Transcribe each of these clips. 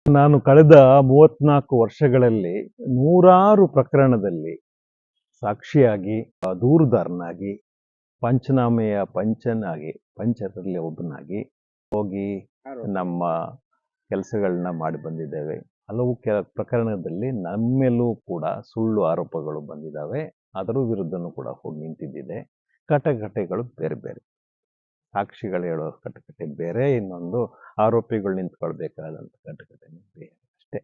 ನಾನು ಕಳೆದ 34 ವರ್ಷಗಳಲ್ಲಿ ನೂರಾರು ಪ್ರಕರಣದಲ್ಲಿ ಸಾಕ್ಷಿಯಾಗಿ, ದೂರುದಾರನಾಗಿ, ಪಂಚನಾಮೆಯ ಪಂಚರಲ್ಲಿ ಒಬ್ಬನಾಗಿ ಹೋಗಿ ನಮ್ಮ ಕೆಲಸಗಳನ್ನ ಮಾಡಿ ಬಂದಿದ್ದೇವೆ. ಹಲವು ಪ್ರಕರಣದಲ್ಲಿ ನಮ್ಮೆಲ್ಲೂ ಕೂಡ ಸುಳ್ಳು ಆರೋಪಗಳು ಬಂದಿದ್ದಾವೆ. ಅದರ ವಿರುದ್ಧನೂ ಕೂಡ ಹೋಗಿ ನಿಂತಿದ್ದಿದೆ. ಕಟಕಟೆಗಳು ಬೇರೆ ಬೇರೆ, ಸಾಕ್ಷಿಗಳು ಹೇಳೋ ಕಟಕಟೆ ಬೇರೆ, ಇನ್ನೊಂದು ಆರೋಪಿಗಳು ನಿಂತ್ಕೊಳ್ಬೇಕಾದಂಥ ಕಟಕಟೆ ಬೇರೆ ಅಷ್ಟೇ.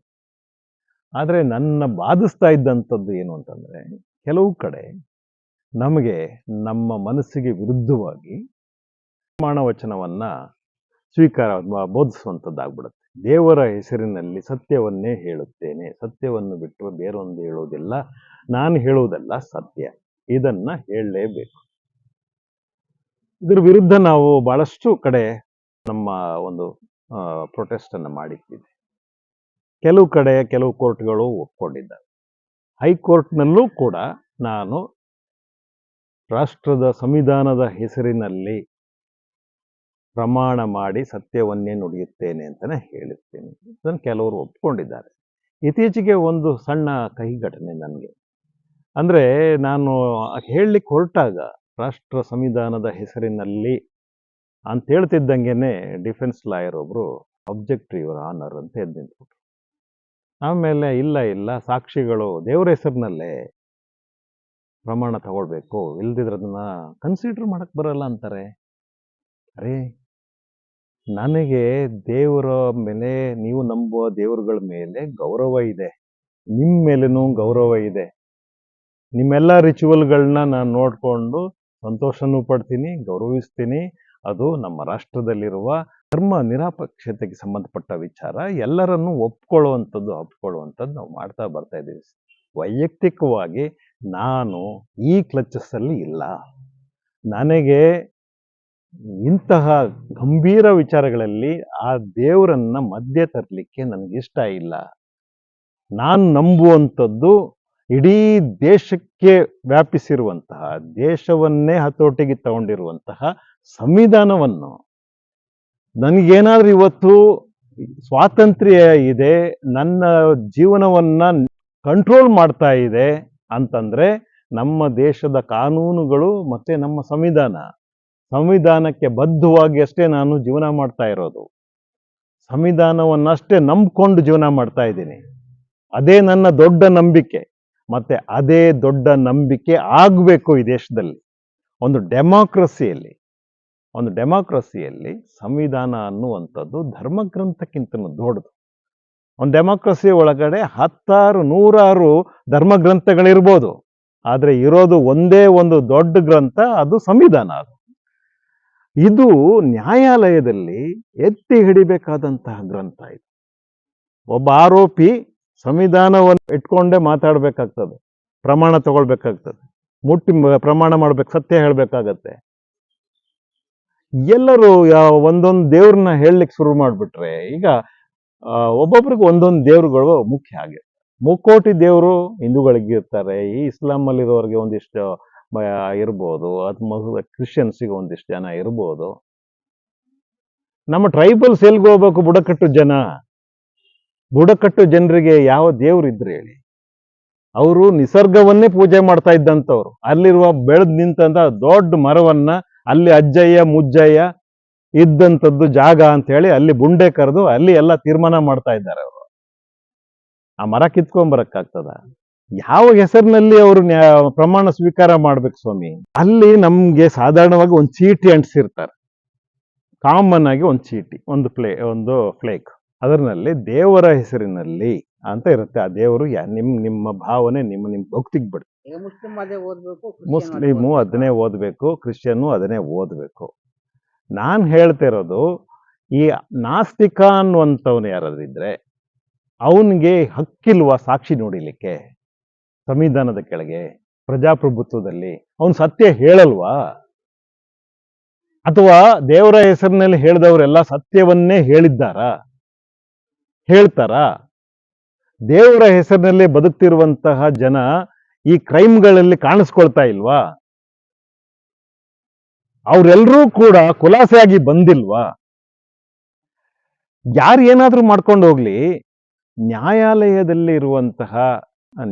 ಆದರೆ ನನ್ನ ಬಾಧಿಸ್ತಾ ಇದ್ದಂಥದ್ದು ಏನು ಅಂತಂದರೆ, ಕೆಲವು ಕಡೆ ನಮಗೆ ನಮ್ಮ ಮನಸ್ಸಿಗೆ ವಿರುದ್ಧವಾಗಿ ಪ್ರಮಾಣ ವಚನವನ್ನು ಬೋಧಿಸುವಂಥದ್ದಾಗ್ಬಿಡುತ್ತೆ. ದೇವರ ಹೆಸರಿನಲ್ಲಿ ಸತ್ಯವನ್ನೇ ಹೇಳುತ್ತೇನೆ, ಸತ್ಯವನ್ನು ಬಿಟ್ಟು ಬೇರೊಂದು ಹೇಳುವುದಿಲ್ಲ, ನಾನು ಹೇಳುವುದಲ್ಲ ಸತ್ಯ, ಇದನ್ನು ಹೇಳಲೇಬೇಕು. ಇದರ ವಿರುದ್ಧ ನಾವು ಬಹಳಷ್ಟು ಕಡೆ ನಮ್ಮ ಒಂದು ಪ್ರೊಟೆಸ್ಟನ್ನು ಮಾಡಿದ್ದೀವಿ. ಕೆಲವು ಕಡೆ ಕೆಲವು ಕೋರ್ಟ್ಗಳು ಒಪ್ಕೊಂಡಿದ್ದಾವೆ. ಹೈಕೋರ್ಟ್ನಲ್ಲೂ ಕೂಡ ನಾನು ರಾಷ್ಟ್ರದ ಸಂವಿಧಾನದ ಹೆಸರಿನಲ್ಲಿ ಪ್ರಮಾಣ ಮಾಡಿ ಸತ್ಯವನ್ನೇ ನುಡಿಯುತ್ತೇನೆ ಅಂತಲೇ ಹೇಳಿರ್ತೀನಿ. ಅದನ್ನು ಕೆಲವರು ಒಪ್ಕೊಂಡಿದ್ದಾರೆ. ಇತ್ತೀಚೆಗೆ ಒಂದು ಸಣ್ಣ ಕಹಿ ಘಟನೆ ನನಗೆ. ಅಂದರೆ ನಾನು ಹೇಳಲಿಕ್ಕೆ ಹೊರಟಾಗ ರಾಷ್ಟ್ರ ಸಂವಿಧಾನದ ಹೆಸರಿನಲ್ಲಿ ಅಂತ ಹೇಳ್ತಿದ್ದಂಗೆ ಡಿಫೆನ್ಸ್ ಲಾಯರ್ ಒಬ್ಬರು ಅಬ್ಜೆಕ್ಟ್ ಯುವರ್ ಆನರ್ ಅಂತ ಎದ್ದು ನಿಂತ್ಬಿಟ್ರು. ಆಮೇಲೆ ಇಲ್ಲ ಸಾಕ್ಷಿಗಳು ದೇವರ ಹೆಸರಿನಲ್ಲೇ ಪ್ರಮಾಣ ತಗೊಳ್ಬೇಕು, ಇಲ್ದಿದ್ರೆ ಅದನ್ನ ಕನ್ಸಿಡರ್ ಮಾಡಕ್ಕೆ ಬರಲ್ಲ ಅಂತಾರೆ. ಅರೇ, ನನಗೆ ದೇವರ ಮೇಲೆ, ನೀವು ನಂಬುವ ದೇವರುಗಳ ಮೇಲೆ ಗೌರವ ಇದೆ, ನಿಮ್ಮ ಮೇಲೇನೂ ಗೌರವ ಇದೆ. ನಿಮ್ಮೆಲ್ಲ ರಿಚುವಲ್ಗಳನ್ನ ನಾನು ನೋಡಿಕೊಂಡು ಸಂತೋಷನೂ ಪಡ್ತೀನಿ, ಗೌರವಿಸ್ತೀನಿ. ಅದು ನಮ್ಮ ರಾಷ್ಟ್ರದಲ್ಲಿರುವ ಧರ್ಮ ನಿರಪೇಕ್ಷತೆಗೆ ಸಂಬಂಧಪಟ್ಟ ವಿಚಾರ. ಎಲ್ಲರನ್ನೂ ಒಪ್ಕೊಳ್ಳುವಂಥದ್ದು ನಾವು ಮಾಡ್ತಾ ಬರ್ತಾ ಇದ್ದೀವಿ. ವೈಯಕ್ತಿಕವಾಗಿ ನಾನು ಈ ಕ್ಲಚಸ್ಸಲ್ಲಿ ಇಲ್ಲ. ನನಗೆ ಇಂತಹ ಗಂಭೀರ ವಿಚಾರಗಳಲ್ಲಿ ಆ ದೇವರನ್ನ ಮಧ್ಯೆ ತರಲಿಕ್ಕೆ ನನಗಿಷ್ಟ ಇಲ್ಲ. ನಾನು ನಂಬುವಂಥದ್ದು ಇಡೀ ದೇಶಕ್ಕೆ ವ್ಯಾಪಿಸಿರುವಂತಹ, ದೇಶವನ್ನೇ ಹತೋಟಿಗೆ ತಗೊಂಡಿರುವಂತಹ ಸಂವಿಧಾನವನ್ನು. ನನಗೇನಾದ್ರೂ ಇವತ್ತು ಸ್ವಾತಂತ್ರ್ಯ ಇದೆ, ನನ್ನ ಜೀವನವನ್ನ ಕಂಟ್ರೋಲ್ ಮಾಡ್ತಾ ಇದೆ ಅಂತಂದ್ರೆ ನಮ್ಮ ದೇಶದ ಕಾನೂನುಗಳು ಮತ್ತೆ ನಮ್ಮ ಸಂವಿಧಾನಕ್ಕೆ ಬದ್ಧವಾಗಿ ಅಷ್ಟೇ ನಾನು ಜೀವನ ಮಾಡ್ತಾ ಇರೋದು. ಸಂವಿಧಾನವನ್ನಷ್ಟೇ ನಂಬಿಕೊಂಡು ಜೀವನ ಮಾಡ್ತಾ ಇದ್ದೀನಿ. ಅದೇ ನನ್ನ ದೊಡ್ಡ ನಂಬಿಕೆ. ಮತ್ತೆ ಅದೇ ದೊಡ್ಡ ನಂಬಿಕೆ ಆಗಬೇಕು ಈ ದೇಶದಲ್ಲಿ. ಒಂದು ಡೆಮಾಕ್ರಸಿಯಲ್ಲಿ ಸಂವಿಧಾನ ಅನ್ನುವಂಥದ್ದು ಧರ್ಮಗ್ರಂಥಕ್ಕಿಂತ ದೊಡ್ಡದು. ಒಂದು ಡೆಮಾಕ್ರಸಿ ಒಳಗಡೆ 100 ಧರ್ಮಗ್ರಂಥಗಳಿರ್ಬೋದು, ಆದರೆ ಇರೋದು ಒಂದೇ ಒಂದು ದೊಡ್ಡ ಗ್ರಂಥ, ಅದು ಸಂವಿಧಾನ. ಇದು ನ್ಯಾಯಾಲಯದಲ್ಲಿ ಎತ್ತಿ ಹಿಡಿಬೇಕಾದಂತಹ ಗ್ರಂಥ. ಇದು ಒಬ್ಬ ಆರೋಪಿ ಸಂವಿಧಾನವನ್ನು ಇಟ್ಕೊಂಡೇ ಮಾತಾಡ್ಬೇಕಾಗ್ತದೆ, ಪ್ರಮಾಣ ತಗೊಳ್ಬೇಕಾಗ್ತದೆ, ಪ್ರಮಾಣ ಮಾಡ್ಬೇಕು, ಸತ್ಯ ಹೇಳ್ಬೇಕಾಗತ್ತೆ. ಎಲ್ಲರೂ ಒಂದೊಂದು ದೇವ್ರನ್ನ ಹೇಳಲಿಕ್ಕೆ ಶುರು ಮಾಡಿಬಿಟ್ರೆ, ಈಗ ಒಬ್ಬೊಬ್ರಿಗೆ ಒಂದೊಂದು ದೇವ್ರುಗಳು ಮುಖ್ಯ ಆಗಿರ್ತವೆ. ಮುಕ್ಕೋಟಿ ದೇವರು ಹಿಂದೂಗಳಿಗೆ ಇರ್ತಾರೆ, ಈ ಇಸ್ಲಾಮಲ್ಲಿರೋರಿಗೆ ಒಂದಿಷ್ಟು ಇರ್ಬೋದು, ಅಥವಾ ಕ್ರಿಶ್ಚಿಯನ್ಸಿಗೆ ಒಂದಿಷ್ಟು ಜನ ಇರ್ಬೋದು. ನಮ್ಮ ಟ್ರೈಬಲ್ಸ್ ಎಲ್ಗೆ ಹೋಗ್ಬೇಕು? ಬುಡಕಟ್ಟು ಜನರಿಗೆ ಯಾವ ದೇವ್ರು ಇದ್ರು ಹೇಳಿ? ಅವರು ನಿಸರ್ಗವನ್ನೇ ಪೂಜೆ ಮಾಡ್ತಾ ಇದ್ದಂಥವ್ರು. ಅಲ್ಲಿರುವ ಬೆಳೆದ್ ನಿಂತ ದೊಡ್ಡ ಮರವನ್ನ, ಅಲ್ಲಿ ಅಜ್ಜಯ್ಯ ಮುಜ್ಜಯ್ಯ ಇದ್ದಂಥದ್ದು ಜಾಗ ಅಂತ ಹೇಳಿ ಅಲ್ಲಿ ಬುಂಡೆ ಕರೆದು ಅಲ್ಲಿ ಎಲ್ಲ ತೀರ್ಮಾನ ಮಾಡ್ತಾ ಇದ್ದಾರೆ ಅವರು. ಆ ಮರ ಕಿತ್ಕೊಂಡ್ಬರಕ್ಕಾಗ್ತದ? ಯಾವ ಹೆಸರಿನಲ್ಲಿ ಅವರು ಪ್ರಮಾಣ ಸ್ವೀಕಾರ ಮಾಡ್ಬೇಕು ಸ್ವಾಮಿ? ಅಲ್ಲಿ ನಮ್ಗೆ ಸಾಧಾರಣವಾಗಿ ಒಂದು ಚೀಟಿ ಅಂಟಿಸಿರ್ತಾರೆ. ಕಾಮನ್ ಆಗಿ ಒಂದು ಚೀಟಿ, ಒಂದು ಫ್ಲೇಕ್, ಅದರಲ್ಲಿ ದೇವರ ಹೆಸರಿನಲ್ಲಿ ಅಂತ ಇರುತ್ತೆ. ಆ ದೇವರು ನಿಮ್ಮ ಭಾವನೆ, ನಿಮ್ಮ ಭಕ್ತಿಗೆ ಬಿಡುತ್ತೆ. ಮುಸ್ಲಿಮು ಅದನ್ನೇ ಓದಬೇಕು, ಕ್ರಿಶ್ಚಿಯನ್ನು ಅದನ್ನೇ ಓದಬೇಕು. ನಾನು ಹೇಳ್ತಿರೋದು, ಈ ನಾಸ್ತಿಕ ಅನ್ನುವಂಥವ್ನು ಯಾರಾದ್ರೂ ಇದ್ರೆ ಅವನಿಗೆ ಹಕ್ಕಿಲ್ವಾ ಸಾಕ್ಷಿ ನೋಡಿಲಿಕ್ಕೆ? ಸಂವಿಧಾನದ ಕೆಳಗೆ ಪ್ರಜಾಪ್ರಭುತ್ವದಲ್ಲಿ ಅವನು ಸತ್ಯ ಹೇಳಲ್ವಾ? ಅಥವಾ ದೇವರ ಹೆಸರಿನಲ್ಲಿ ಹೇಳಿದವರೆಲ್ಲ ಸತ್ಯವನ್ನೇ ಹೇಳ್ತಾರಾ? ದೇವರ ಹೆಸರಿನಲ್ಲಿ ಬದುಕ್ತಿರುವಂತಹ ಜನ ಈ ಕ್ರೈಮ್ಗಳಲ್ಲಿ ಕಾಣಿಸ್ಕೊಳ್ತಾ ಇಲ್ವಾ? ಅವರೆಲ್ಲರೂ ಕೂಡ ಖುಲಾಸೆಯಾಗಿ ಬಂದಿಲ್ವಾ? ಯಾರು ಏನಾದ್ರೂ ಮಾಡ್ಕೊಂಡು ಹೋಗ್ಲಿ, ನ್ಯಾಯಾಲಯದಲ್ಲಿ ಇರುವಂತಹ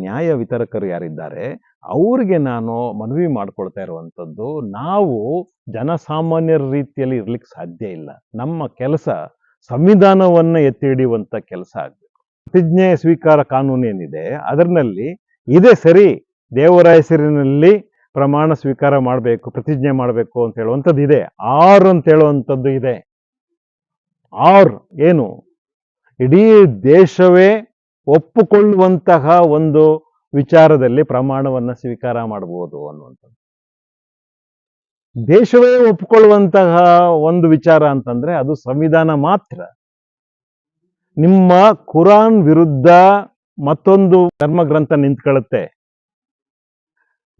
ನ್ಯಾಯ ವಿತರಕರು ಯಾರಿದ್ದಾರೆ ಅವ್ರಿಗೆ ನಾನು ಮನವಿ ಮಾಡ್ಕೊಳ್ತಾ ಇರುವಂಥದ್ದು, ನಾವು ಜನಸಾಮಾನ್ಯರ ರೀತಿಯಲ್ಲಿ ಇರ್ಲಿಕ್ಕೆ ಸಾಧ್ಯ ಇಲ್ಲ. ನಮ್ಮ ಕೆಲಸ ಸಂವಿಧಾನವನ್ನ ಎತ್ತಿ ಹಿಡಿಯುವಂತ ಕೆಲಸ ಆಗ್ಬೇಕು. ಪ್ರತಿಜ್ಞೆ ಸ್ವೀಕಾರ ಕಾನೂನು ಏನಿದೆ ಅದರಲ್ಲಿ ಇದೆ ಸರಿ, ದೇವರ ಹೆಸರಿನಲ್ಲಿ ಪ್ರಮಾಣ ಸ್ವೀಕಾರ ಮಾಡಬೇಕು, ಪ್ರತಿಜ್ಞೆ ಮಾಡಬೇಕು ಅಂತ ಹೇಳುವಂಥದ್ದು ಇದೆ. ಅಂತ ಹೇಳುವಂಥದ್ದು ಇದೆ. ಏನು, ಇಡೀ ದೇಶವೇ ಒಪ್ಪುಕೊಳ್ಳುವಂತಹ ಒಂದು ವಿಚಾರದಲ್ಲಿ ಪ್ರಮಾಣವನ್ನ ಸ್ವೀಕಾರ ಮಾಡಬಹುದು ಅನ್ನುವಂಥದ್ದು. ದೇಶವೇ ಒಪ್ಪಿಕೊಳ್ಳುವಂತಹ ಒಂದು ವಿಚಾರ ಅಂತಂದ್ರೆ ಅದು ಸಂವಿಧಾನ ಮಾತ್ರ. ನಿಮ್ಮ ಕುರಾನ್ ವಿರುದ್ಧ ಮತ್ತೊಂದು ಧರ್ಮಗ್ರಂಥ ನಿಂತ್ಕೊಳ್ಳುತ್ತೆ,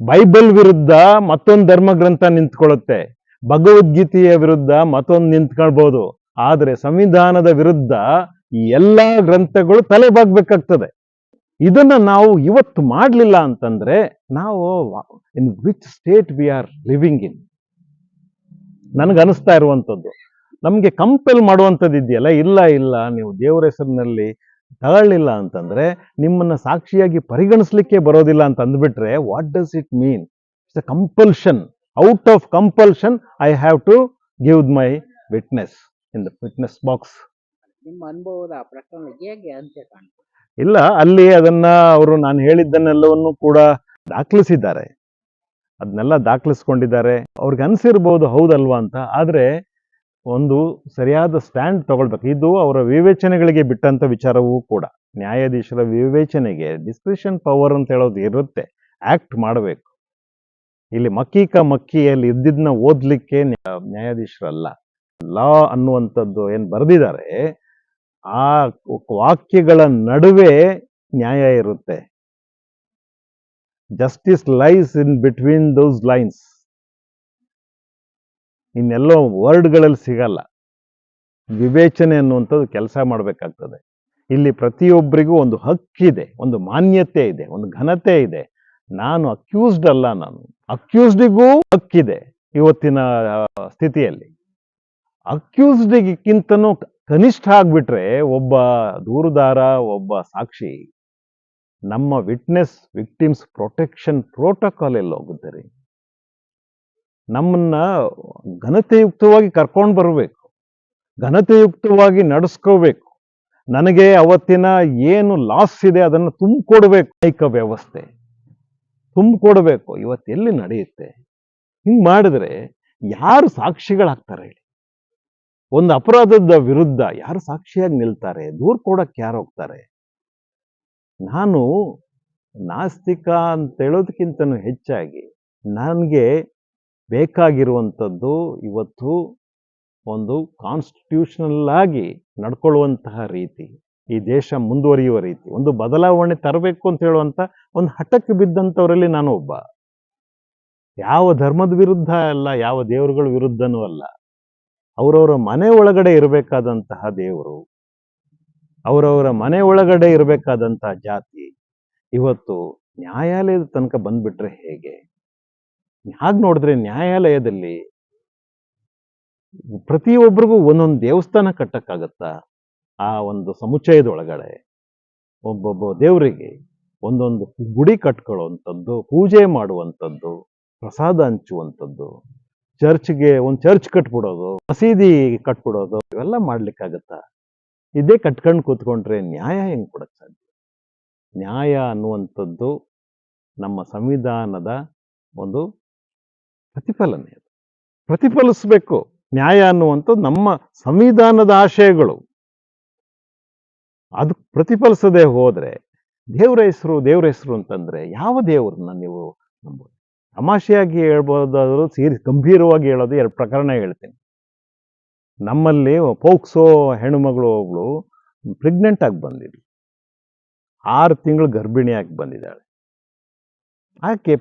ಬೈಬಲ್ ವಿರುದ್ಧ ಮತ್ತೊಂದು ಧರ್ಮಗ್ರಂಥ ನಿಂತ್ಕೊಳ್ಳುತ್ತೆ, ಭಗವದ್ಗೀತೆಯ ವಿರುದ್ಧ ಮತ್ತೊಂದು ನಿಂತ್ಕೊಳ್ಬಹುದು. ಆದ್ರೆ ಸಂವಿಧಾನದ ವಿರುದ್ಧ ಈ ಎಲ್ಲಾ ಗ್ರಂಥಗಳು ತಲೆಬಾಗ್ಬೇಕಾಗ್ತದೆ. ಇದನ್ನ ನಾವು ಇವತ್ತು ಮಾಡಲಿಲ್ಲ ಅಂತಂದ್ರೆ ನಾವು in which state we are living in ನನಗನ್ನಿಸ್ತಾ ಇರುವಂಥದ್ದು. ನಮ್ಗೆ ಕಂಪೆಲ್ ಮಾಡುವಂಥದ್ದು ಇದೆಯಲ್ಲ, ಇಲ್ಲ ನೀವು ದೇವರ ಹೆಸರಿನಲ್ಲಿ ತಗೊಳ್ಳಿಲ್ಲ ಅಂತಂದ್ರೆ ನಿಮ್ಮನ್ನ ಸಾಕ್ಷಿಯಾಗಿ ಪರಿಗಣಿಸ್ಲಿಕ್ಕೆ ಬರೋದಿಲ್ಲ ಅಂತ ಅಂದ್ಬಿಟ್ರೆ what does it mean? It's a compulsion. Out of compulsion I have to give my witness in the witness box. ನಿಮ್ಮ ಅನುಭವದ ಪ್ರಕರಣ ಹೇಗೆ ಅಂತ್ಯ ಕಾಣ್ತದೆ? ಇಲ್ಲ, ಅಲ್ಲಿ ಅದನ್ನ ಅವರು ನಾನು ಹೇಳಿದ್ದನ್ನೆಲ್ಲವನ್ನು ಕೂಡ ದಾಖಲಿಸಿದ್ದಾರೆ, ಅದನ್ನೆಲ್ಲ ದಾಖಲಿಸ್ಕೊಂಡಿದ್ದಾರೆ. ಅವ್ರಿಗೆ ಅನ್ಸಿರ್ಬೋದು ಹೌದಲ್ವಾ ಅಂತ. ಆದ್ರೆ ಒಂದು ಸರಿಯಾದ ಸ್ಟ್ಯಾಂಡ್ ತಗೊಳ್ಬೇಕು. ಇದು ಅವರ ವಿವೇಚನೆಗಳಿಗೆ ಬಿಟ್ಟಂತ ವಿಚಾರವೂ ಕೂಡ. ನ್ಯಾಯಾಧೀಶರ ವಿವೇಚನೆಗೆ ಡಿಸ್ಕ್ರಿಷನ್ ಪವರ್ ಅಂತ ಹೇಳೋದು ಇರುತ್ತೆ, ಆಕ್ಟ್ ಮಾಡಬೇಕು. ಇಲ್ಲಿ ಮಕ್ಕಿಯಲ್ಲಿ ಇದ್ದಿದ್ನ ಓದ್ಲಿಕ್ಕೆ ನ್ಯಾಯಾಧೀಶರಲ್ಲ. ಲಾ ಅನ್ನುವಂಥದ್ದು ಏನ್ ಬರೆದಿದ್ದಾರೆ ಆ ವಾಕ್ಯಗಳ ನಡುವೆ ನ್ಯಾಯ ಇರುತ್ತೆ. Justice lies in between those lines. ಇನ್ನೆಲ್ಲೋ ವರ್ಡ್ಗಳಲ್ಲಿ ಸಿಗಲ್ಲ. ವಿವೇಚನೆ ಅನ್ನುವಂಥದ್ದು ಕೆಲಸ ಮಾಡಬೇಕಾಗ್ತದೆ. ಇಲ್ಲಿ ಪ್ರತಿಯೊಬ್ಬರಿಗೂ ಒಂದು ಹಕ್ಕಿದೆ, ಒಂದು ಮಾನ್ಯತೆ ಇದೆ, ಒಂದು ಘನತೆ ಇದೆ. ನಾನು ಅಕ್ಯೂಸ್ಡ್ ಅಲ್ಲ, ನಾನು ಅಕ್ಯೂಸ್ಡಿಗೂ ಹಕ್ಕಿದೆ. ಇವತ್ತಿನ ಸ್ಥಿತಿಯಲ್ಲಿ ಅಕ್ಯೂಸ್ಡ್ಗಿಂತನೂ ಕನಿಷ್ಠ ಆಗ್ಬಿಟ್ರೆ ಒಬ್ಬ ದೂರುದಾರ, ಒಬ್ಬ ಸಾಕ್ಷಿ, ನಮ್ಮ ವಿಕ್ಟಿಮ್ಸ್ ಪ್ರೊಟೆಕ್ಷನ್ ಪ್ರೋಟೋಕಾಲ್ ಎಲ್ಲ ಹೋಗುತ್ತೆ ರೀ. ನಮ್ಮನ್ನ ಘನತೆಯುಕ್ತವಾಗಿ ಕರ್ಕೊಂಡು ಬರಬೇಕು, ಘನತೆಯುಕ್ತವಾಗಿ ನಡೆಸ್ಕೋಬೇಕು. ನನಗೆ ಅವತ್ತಿನ ಏನು ಲಾಸ್ ಇದೆ ಅದನ್ನು ತುಂಬಿಕೊಡ್ಬೇಕು. ನ್ಯಾಯಿಕ ವ್ಯವಸ್ಥೆ ತುಂಬಿಕೊಡ್ಬೇಕು. ಇವತ್ತೆಲ್ಲಿ ನಡೆಯುತ್ತೆ? ಹಿಂಗ್ ಮಾಡಿದ್ರೆ ಯಾರು ಸಾಕ್ಷಿಗಳಾಗ್ತಾರೆ ಹೇಳಿ? ಒಂದು ಅಪರಾಧದ ವಿರುದ್ಧ ಯಾರು ಸಾಕ್ಷಿಯಾಗಿ ನಿಲ್ತಾರೆ? ದೂರು ಕೊಡಕ್ಕೆ ಯಾರು ಹೋಗ್ತಾರೆ? ನಾನು ನಾಸ್ತಿಕ ಅಂತ ಹೇಳೋದಕ್ಕಿಂತನೂ ಹೆಚ್ಚಾಗಿ ನನಗೆ ಬೇಕಾಗಿರುವಂಥದ್ದು ಇವತ್ತು ಒಂದು ಕಾನ್ಸ್ಟಿಟ್ಯೂಷನಲ್ ಆಗಿ ನಡ್ಕೊಳ್ಳುವಂತಹ ರೀತಿ, ಈ ದೇಶ ಮುಂದುವರಿಯುವ ರೀತಿ, ಒಂದು ಬದಲಾವಣೆ ತರಬೇಕು ಅಂತ ಹೇಳುವಂತ ಒಂದು ಹಠಕ್ಕೆ ಬಿದ್ದಂಥವರಲ್ಲಿ ನಾನು ಒಬ್ಬ. ಯಾವ ಧರ್ಮದ ವಿರುದ್ಧ ಅಲ್ಲ, ಯಾವ ದೇವರುಗಳ ವಿರುದ್ಧನೂ ಅಲ್ಲ. ಅವರವರ ಮನೆ ಒಳಗಡೆ ಇರಬೇಕಾದಂತಹ ದೇವರು, ಅವರವರ ಮನೆ ಒಳಗಡೆ ಇರಬೇಕಾದಂತಹ ಜಾತಿ ಇವತ್ತು ನ್ಯಾಯಾಲಯದ ತನಕ ಬಂದ್ಬಿಟ್ರೆ ಹೇಗೆ? ಹಾಗೆ ನೋಡಿದ್ರೆ ನ್ಯಾಯಾಲಯದಲ್ಲಿ ಪ್ರತಿಯೊಬ್ಬರಿಗೂ ಒಂದೊಂದು ದೇವಸ್ಥಾನ ಕಟ್ಟಕ್ಕಾಗತ್ತಾ? ಆ ಒಂದು ಸಮುಚ್ಚಯದೊಳಗಡೆ ಒಬ್ಬೊಬ್ಬ ದೇವರಿಗೆ ಒಂದೊಂದು ಗುಡಿ ಕಟ್ಕೊಳ್ಳುವಂಥದ್ದು, ಪೂಜೆ ಮಾಡುವಂಥದ್ದು, ಪ್ರಸಾದ ಹಂಚುವಂಥದ್ದು, ಚರ್ಚ್ಗೆ ಒಂದು ಚರ್ಚ್ ಕಟ್ಬಿಡೋದು, ಮಸೀದಿ ಕಟ್ಬಿಡೋದು, ಇವೆಲ್ಲ ಮಾಡ್ಲಿಕ್ಕಾಗತ್ತಾ? ಇದೇ ಕಟ್ಕೊಂಡು ಕೂತ್ಕೊಂಡ್ರೆ ನ್ಯಾಯ ಹೆಂಗ್ ಕೊಡಕ್ ಸಾಧ್ಯ? ನ್ಯಾಯ ಅನ್ನುವಂಥದ್ದು ನಮ್ಮ ಸಂವಿಧಾನದ ಒಂದು ಪ್ರತಿಫಲನೆ. ಪ್ರತಿಫಲಿಸ್ಬೇಕು. ನ್ಯಾಯ ಅನ್ನುವಂಥದ್ದು ನಮ್ಮ ಸಂವಿಧಾನದ ಆಶಯಗಳು. ಅದು ಪ್ರತಿಫಲಿಸದೆ ಹೋದ್ರೆ ದೇವ್ರ ಹೆಸರು ಅಂತಂದ್ರೆ ಯಾವ ದೇವ್ರನ್ನ ನೀವು ನಂಬೋದು? ತಮಾಷೆಯಾಗಿ ಹೇಳ್ಬೋದಾದ್ರು, ಗಂಭೀರವಾಗಿ ಹೇಳೋದು 2 ಪ್ರಕರಣ ಹೇಳ್ತೀನಿ. ನಮ್ಮಲ್ಲಿ ಪೋಕ್ಸೋ ಹೆಣ್ಣುಮಗಳು ಒಬ್ಳು ಪ್ರೆಗ್ನೆಂಟ್ ಆಗಿ ಬಂದಿದ್ಳು, 6 ತಿಂಗಳು ಗರ್ಭಿಣಿಯಾಗಿ ಬಂದಿದ್ದಾಳೆ. ಆಕೆ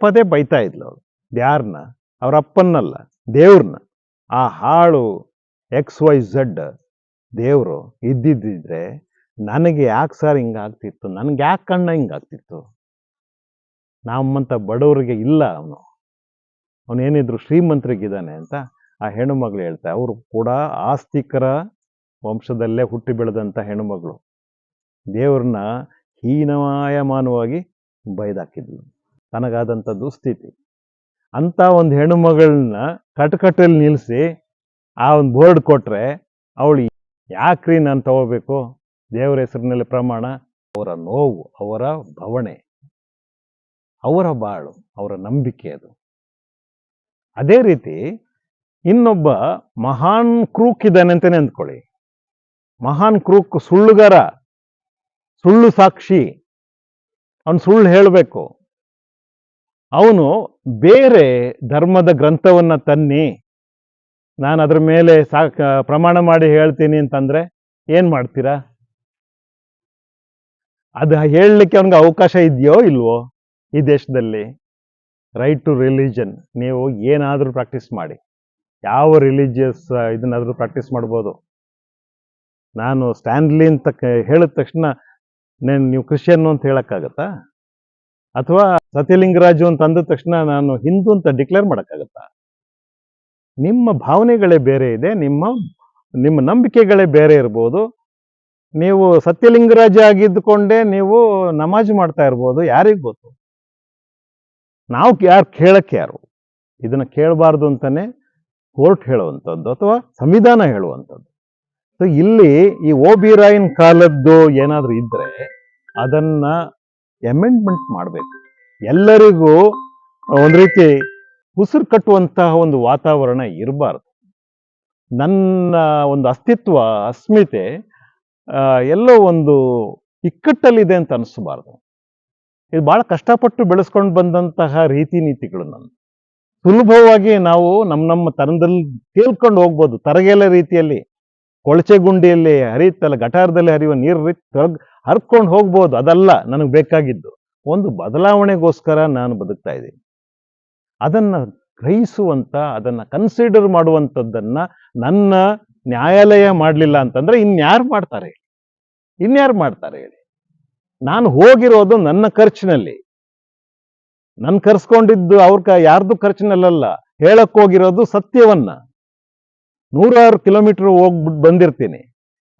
ಪದೇ ಬೈತಾ ಇದ್ಲು ಅವಳು. ಯಾರನ್ನ? ಅವ್ರ ಅಪ್ಪನ್ನಲ್ಲ, ದೇವ್ರನ್ನ. ಆ ಹಾಳು XYZ ದೇವ್ರು ಇದ್ದಿದ್ದಿದ್ರೆ ನನಗೆ ಯಾಕೆ ಸರ್ ಹಿಂಗಾಗ್ತಿತ್ತು, ನನ್ಗೆ ಯಾಕೆ ಕಣ್ಣ ಹಿಂಗಾಗ್ತಿತ್ತು? ನಮ್ಮಂತ ಬಡವರಿಗೆ ಇಲ್ಲ. ಅವನೇನಿದ್ರು ಶ್ರೀಮಂತರಿಗಿದ್ದಾನೆ ಅಂತ ಆ ಹೆಣ್ಣು ಮಗಳು ಹೇಳ್ತಾರೆ. ಅವರು ಕೂಡ ಆಸ್ತಿಕರ ವಂಶದಲ್ಲೇ ಹುಟ್ಟಿ ಬೆಳೆದಂತ ಹೆಣ್ಣುಮಗಳು. ದೇವ್ರನ್ನ ಹೀನಮಾಯಮಾನವಾಗಿ ಬೈದಾಕಿದ್ಲು. ತನಗಾದಂಥ ದುಸ್ಥಿತಿ. ಅಂತ ಒಂದು ಹೆಣ್ಣುಮಗಳನ್ನ ಕಟಕಟಲ್ಲಿ ನಿಲ್ಲಿಸಿ ಆ ಒಂದು ಬೋರ್ಡ್ ಕೊಟ್ರೆ ಅವಳು ಯಾಕ್ರಿ ನಾನು ತಗೋಬೇಕು, ದೇವರ ಹೆಸರಿನಲ್ಲಿ ಪ್ರಮಾಣ. ಅವರ ನೋವು, ಅವರ ಭವಣೆ, ಅವರ ಬಾಳು, ಅವರ ನಂಬಿಕೆ ಅದು. ಅದೇ ರೀತಿ ಇನ್ನೊಬ್ಬ ಮಹಾನ್ ಕ್ರೂಕ್ ಇದ್ದಾನೆ ಅಂತಾನೆ ಅಂದ್ಕೊಳ್ಳಿ. ಮಹಾನ್ ಕ್ರೂಕ್, ಸುಳ್ಳುಗಾರ, ಸುಳ್ಳು ಸಾಕ್ಷಿ, ಅವನು ಸುಳ್ಳು ಹೇಳಬೇಕು. ಅವನು ಬೇರೆ ಧರ್ಮದ ಗ್ರಂಥವನ್ನ ತನ್ನಿ ನಾನು ಅದ್ರ ಮೇಲೆ ಪ್ರಮಾಣ ಮಾಡಿ ಹೇಳ್ತೀನಿ ಅಂತಂದ್ರೆ ಏನ್ ಮಾಡ್ತೀರಾ? ಅದು ಹೇಳಲಿಕ್ಕೆ ಅವನಿಗೆ ಅವಕಾಶ ಇದೆಯೋ ಇಲ್ವೋ? ಈ ದೇಶದಲ್ಲಿ ರೈಟ್ ಟು ರಿಲಿಜನ್, ನೀವು ಏನಾದರೂ ಪ್ರಾಕ್ಟೀಸ್ ಮಾಡಿ, ಯಾವ ರಿಲಿಜಿಯಸ್ ಇದನ್ನಾದ್ರೂ ಪ್ರಾಕ್ಟೀಸ್ ಮಾಡ್ಬೋದು. ನಾನು ಸ್ಟ್ಯಾನ್ಲಿ ಅಂತ ಹೇಳಿದ ತಕ್ಷಣ ನೀವು ಕ್ರಿಶ್ಚಿಯನ್ ಅಂತ ಹೇಳಕ್ಕಾಗತ್ತಾ? ಅಥವಾ ಸತ್ಯಲಿಂಗರಾಜು ಅಂತ ಅಂದ ತಕ್ಷಣ ನಾನು ಹಿಂದೂ ಅಂತ ಡಿಕ್ಲೇರ್ ಮಾಡೋಕ್ಕಾಗತ್ತಾ? ನಿಮ್ಮ ಭಾವನೆಗಳೇ ಬೇರೆ ಇದೆ, ನಿಮ್ಮ ನಂಬಿಕೆಗಳೇ ಬೇರೆ ಇರ್ಬೋದು. ನೀವು ಸತ್ಯಲಿಂಗರಾಜ ಆಗಿದ್ದುಕೊಂಡೇ ನೀವು ನಮಾಜ್ ಮಾಡ್ತಾ ಇರ್ಬೋದು, ಯಾರಿಗೆ ಗೊತ್ತು? ನಾವು ಕೇಳಕ್ಕೆ ಯಾರು? ಇದನ್ನ ಕೇಳಬಾರ್ದು ಅಂತಾನೆ ಕೋರ್ಟ್ ಹೇಳುವಂಥದ್ದು ಅಥವಾ ಸಂವಿಧಾನ ಹೇಳುವಂಥದ್ದು. ಸೊ ಇಲ್ಲಿ ಈ ಓಬಿರಾಯನ್ ಕಾಲದ್ದು ಏನಾದರೂ ಇದ್ರೆ ಅದನ್ನ ಅಮೆಂಡ್ಮೆಂಟ್ ಮಾಡಬೇಕು. ಎಲ್ಲರಿಗೂ ಒಂದು ರೀತಿ ಉಸಿರು ಕಟ್ಟುವಂತಹ ಒಂದು ವಾತಾವರಣ ಇರಬಾರ್ದು. ನನ್ನ ಒಂದು ಅಸ್ತಿತ್ವ, ಅಸ್ಮಿತೆ ಎಲ್ಲೋ ಒಂದು ಇಕ್ಕಟ್ಟಲ್ಲಿದೆ ಅಂತ ಅನಿಸಬಾರ್ದು. ಇದು ಬಹಳ ಕಷ್ಟಪಟ್ಟು ಬೆಳೆಸ್ಕೊಂಡು ಬಂದಂತಹ ರೀತಿ ನೀತಿಗಳು. ಸುಲಭವಾಗಿ ನಾವು ನಮ್ಮ ತನದಲ್ಲಿ ತೇಲ್ಕೊಂಡು ಹೋಗ್ಬೋದು. ತರಗೆಲೆ ರೀತಿಯಲ್ಲಿ ಕೊಳಚೆ ಗುಂಡಿಯಲ್ಲಿ ಹರಿಯುತ್ತಲ್ಲ, ಗಟಾರದಲ್ಲಿ ಹರಿಯುವ ನೀರು ಹರ್ಕೊಂಡು ಹೋಗ್ಬೋದು. ಅದಲ್ಲ ನನಗೆ ಬೇಕಾಗಿದ್ದು. ಒಂದು ಬದಲಾವಣೆಗೋಸ್ಕರ ನಾನು ಬದುಕ್ತಾ ಇದ್ದೀನಿ. ಅದನ್ನ ಗ್ರಹಿಸುವಂತ, ಅದನ್ನ ಕನ್ಸಿಡರ್ ಮಾಡುವಂಥದ್ದನ್ನ ನನ್ನ ನ್ಯಾಯಾಲಯ ಮಾಡಲಿಲ್ಲ ಅಂತಂದ್ರೆ ಇನ್ಯಾರು ಮಾಡ್ತಾರೆ? ಹೇಳಿ? ನಾನು ಹೋಗಿರೋದು ನನ್ನ ಖರ್ಚಿನಲ್ಲಿ, ನನ್ನ ಕರ್ಸ್ಕೊಂಡಿದ್ದು ಯಾರ್ದು ಖರ್ಚಿನಲ್ಲ. ಹೇಳಕ್ ಹೋಗಿರೋದು ಸತ್ಯವನ್ನ. 100 ಕಿಲೋಮೀಟರ್ ಹೋಗ್ಬಿಟ್ಟು ಬಂದಿರ್ತೀನಿ.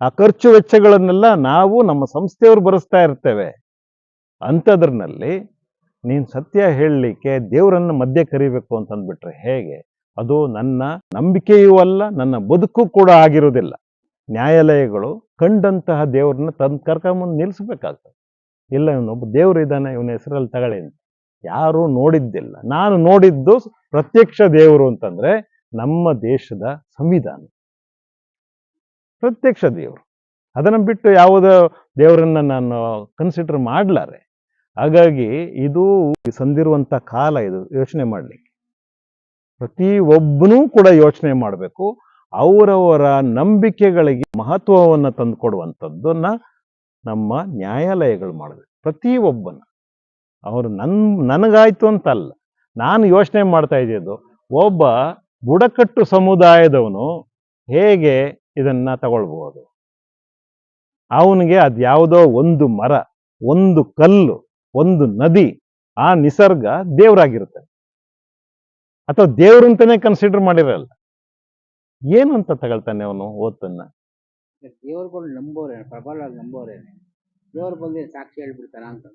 ಆ ಖರ್ಚು ವೆಚ್ಚಗಳನ್ನೆಲ್ಲ ನಾವು ನಮ್ಮ ಸಂಸ್ಥೆಯವರು ಭರಿಸ್ತಾ ಇರ್ತೇವೆ. ಅಂಥದ್ರಲ್ಲಿ ನೀನು ಸತ್ಯ ಹೇಳಲಿಕ್ಕೆ ದೇವರನ್ನ ಮಧ್ಯೆ ಕರಿಬೇಕು ಅಂತಂದ್ಬಿಟ್ರೆ ಹೇಗೆ? ಅದು ನನ್ನ ನಂಬಿಕೆಯೂ ಅಲ್ಲ, ನನ್ನ ಬದುಕು ಕೂಡ ಆಗಿರೋದಿಲ್ಲ. ನ್ಯಾಯಾಲಯಗಳು ಕಂಡಂತಹ ದೇವ್ರನ್ನ ಕರ್ಕೊಂಬಂದು ನಿಲ್ಲಿಸ್ಬೇಕಾಗ್ತದೆ. ಇಲ್ಲ, ಇವನೊಬ್ಬ ದೇವ್ರು ಇದ್ದಾನೆ, ಇವನ ಹೆಸರಲ್ಲಿ ತಗೊಳ್ಳಿ ಅಂತ ಯಾರೂ ನೋಡಿದ್ದಿಲ್ಲ. ನಾನು ನೋಡಿದ್ದು ಪ್ರತ್ಯಕ್ಷ ದೇವರು ಅಂತಂದ್ರೆ ನಮ್ಮ ದೇಶದ ಸಂವಿಧಾನ, ಪ್ರತ್ಯಕ್ಷ ದೇವರು. ಅದನ್ನು ಬಿಟ್ಟು ಯಾವುದೋ ದೇವರನ್ನ ನಾನು ಕನ್ಸಿಡರ್ ಮಾಡ್ಲಾರೆ. ಹಾಗಾಗಿ ಇದು ಸಂದಿರುವಂತ ಕಾಲ, ಇದು ಯೋಚನೆ ಮಾಡಲಿಕ್ಕೆ ಪ್ರತಿ ಒಬ್ಬನೂ ಕೂಡ ಯೋಚನೆ ಮಾಡಬೇಕು. ಅವರವರ ನಂಬಿಕೆಗಳಿಗೆ ಮಹತ್ವವನ್ನು ತಂದುಕೊಡುವಂಥದ್ದನ್ನ ನಮ್ಮ ನ್ಯಾಯಾಲಯಗಳು ಮಾಡಬೇಕು. ಪ್ರತಿ ಒಬ್ಬನ ಅವರು ನನಗಾಯ್ತು ಅಂತಲ್ಲ, ನಾನು ಯೋಚನೆ ಮಾಡ್ತಾ ಇದ್ದಿದ್ದು ಒಬ್ಬ ಬುಡಕಟ್ಟು ಸಮುದಾಯದವನು ಹೇಗೆ ಇದನ್ನ ತಗೊಳ್ಬಹುದು. ಅವನಿಗೆ ಅದ್ಯಾವುದೋ ಒಂದು ಮರ, ಒಂದು ಕಲ್ಲು, ಒಂದು ನದಿ, ಆ ನಿಸರ್ಗ ದೇವರಾಗಿರುತ್ತೆ. ಅಥವಾ ದೇವ್ರಂತಾನೆ ಕನ್ಸಿಡರ್ ಮಾಡಿರಲ್ಲ. ಏನು ಅಂತ ತಗೊಳ್ತಾನೆ ಅವನು ಓದನ್ನ? ದೇವ್ರುಗಳು ನಂಬೋರೇನೆ, ಪ್ರಬಲವಾಗಿ ನಂಬೋರೇನೆ. ದೇವ್ರು ಬಂದು ಸಾಕ್ಷಿ ಹೇಳ್ಬಿಡ್ತಾನ ಅಂತ